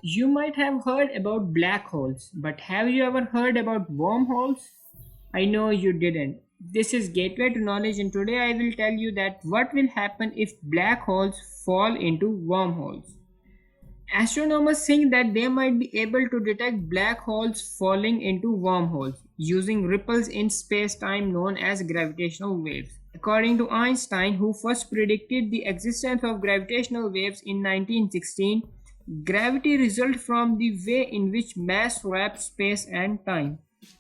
You might have heard about black holes, but have you ever heard about wormholes? I know you didn't. This is Gateway to Knowledge, and today I will tell you that what will happen if black holes fall into wormholes. Astronomers think that they might be able to detect black holes falling into wormholes using ripples in space-time known as gravitational waves. According to Einstein, who first predicted the existence of gravitational waves in 1916, gravity results from the way in which mass wraps space and time.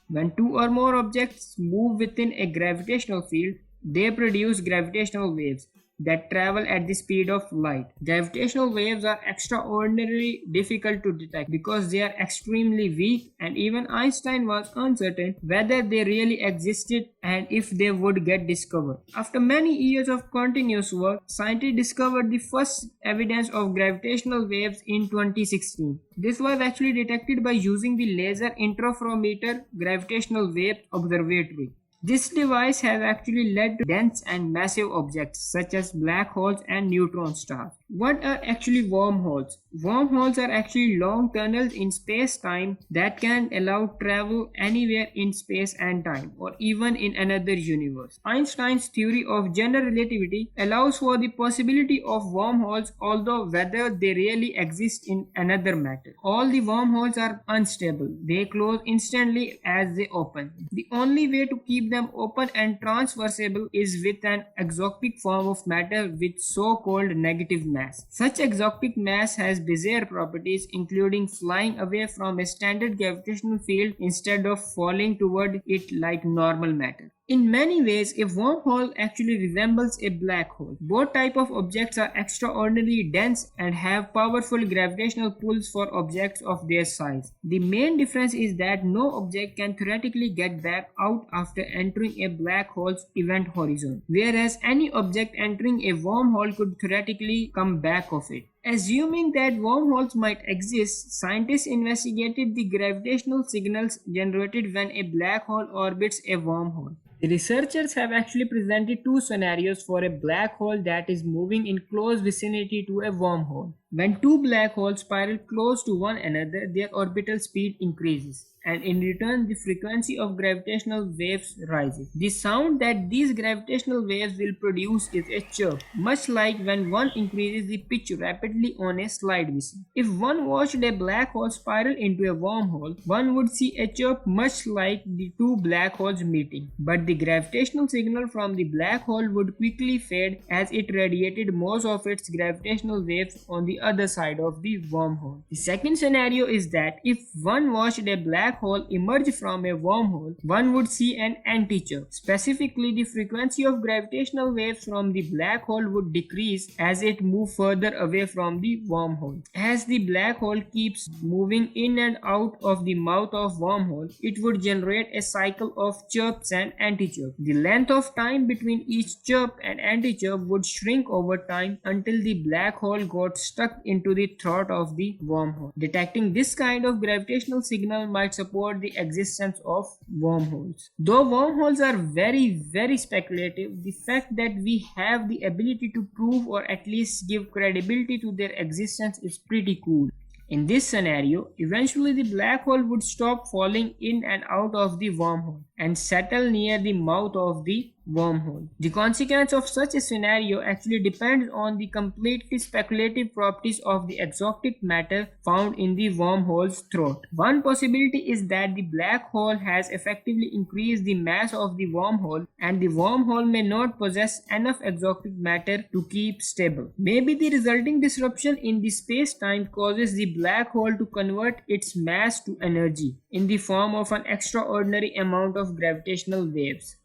When two or more objects move within a gravitational field, they produce gravitational waves that travel at the speed of light. Gravitational waves are extraordinarily difficult to detect because they are extremely weak, and even Einstein was uncertain whether they really existed and if they would get discovered. After many years of continuous work, scientists discovered the first evidence of gravitational waves in 2016. This was actually detected by using the Laser Interferometer Gravitational Wave Observatory. This device has actually led to dense and massive objects such as black holes and neutron stars. What are actually wormholes? Wormholes are actually long tunnels in space-time that can allow travel anywhere in space and time, or even in another universe. Einstein's theory of general relativity allows for the possibility of wormholes, although whether they really exist in another matter. All the wormholes are unstable. They close instantly as they open. The only way to keep them open and transversible is with an exotic form of matter with so-called negative mass. Such exotic mass has bizarre properties, including flying away from a standard gravitational field instead of falling toward it like normal matter. In many ways, a wormhole actually resembles a black hole. Both types of objects are extraordinarily dense and have powerful gravitational pulls for objects of their size. The main difference is that no object can theoretically get back out after entering a black hole's event horizon, whereas any object entering a wormhole could theoretically come back of it. Assuming that wormholes might exist, scientists investigated the gravitational signals generated when a black hole orbits a wormhole. The researchers have actually presented two scenarios for a black hole that is moving in close vicinity to a wormhole. When two black holes spiral close to one another, their orbital speed increases, and in return, the frequency of gravitational waves rises. The sound that these gravitational waves will produce is a chirp, much like when one increases the pitch rapidly on a slide whistle. If one watched a black hole spiral into a wormhole, one would see a chirp much like the two black holes meeting. But the gravitational signal from the black hole would quickly fade as it radiated most of its gravitational waves on the other side of the wormhole. The second scenario is that if one watched a black hole emerge from a wormhole, one would see an antichirp. Specifically, the frequency of gravitational waves from the black hole would decrease as it moved further away from the wormhole. As the black hole keeps moving in and out of the mouth of wormhole, it would generate a cycle of chirps and antichirp. The length of time between each chirp and antichirp would shrink over time until the black hole got stuck into the throat of the wormhole. Detecting this kind of gravitational signal might support the existence of wormholes. Though wormholes are very speculative, the fact that we have the ability to prove or at least give credibility to their existence is pretty cool. In this scenario, eventually the black hole would stop falling in and out of the wormhole and settle near the mouth of the wormhole. The consequence of such a scenario actually depends on the completely speculative properties of the exotic matter found in the wormhole's throat. One possibility is that the black hole has effectively increased the mass of the wormhole and the wormhole may not possess enough exotic matter to keep stable. Maybe the resulting disruption in the space-time causes the black hole to convert its mass to energy in the form of an extraordinary amount of gravitational waves.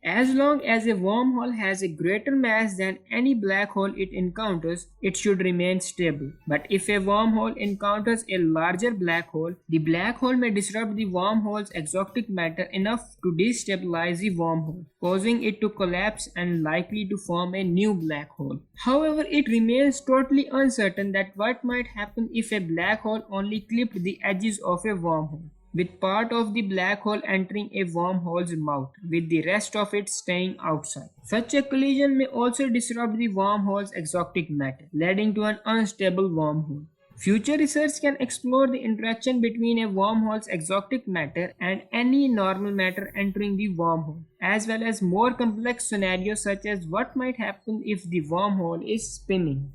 As long as a wormhole has a greater mass than any black hole it encounters, it should remain stable. But if a wormhole encounters a larger black hole, the black hole may disrupt the wormhole's exotic matter enough to destabilize the wormhole, causing it to collapse and likely to form a new black hole. However, it remains totally uncertain that what might happen if a black hole only clipped the edges of a wormhole, with part of the black hole entering a wormhole's mouth, with the rest of it staying outside. Such a collision may also disrupt the wormhole's exotic matter, leading to an unstable wormhole. Future research can explore the interaction between a wormhole's exotic matter and any normal matter entering the wormhole, as well as more complex scenarios such as what might happen if the wormhole is spinning.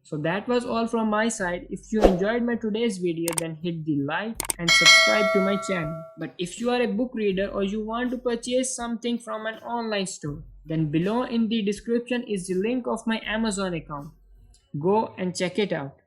So that was all from my side. If you enjoyed my today's video, then hit the like and subscribe to my channel. But if you are a book reader or you want to purchase something from an online store, then below in the description is the link of my Amazon account. Go and check it out.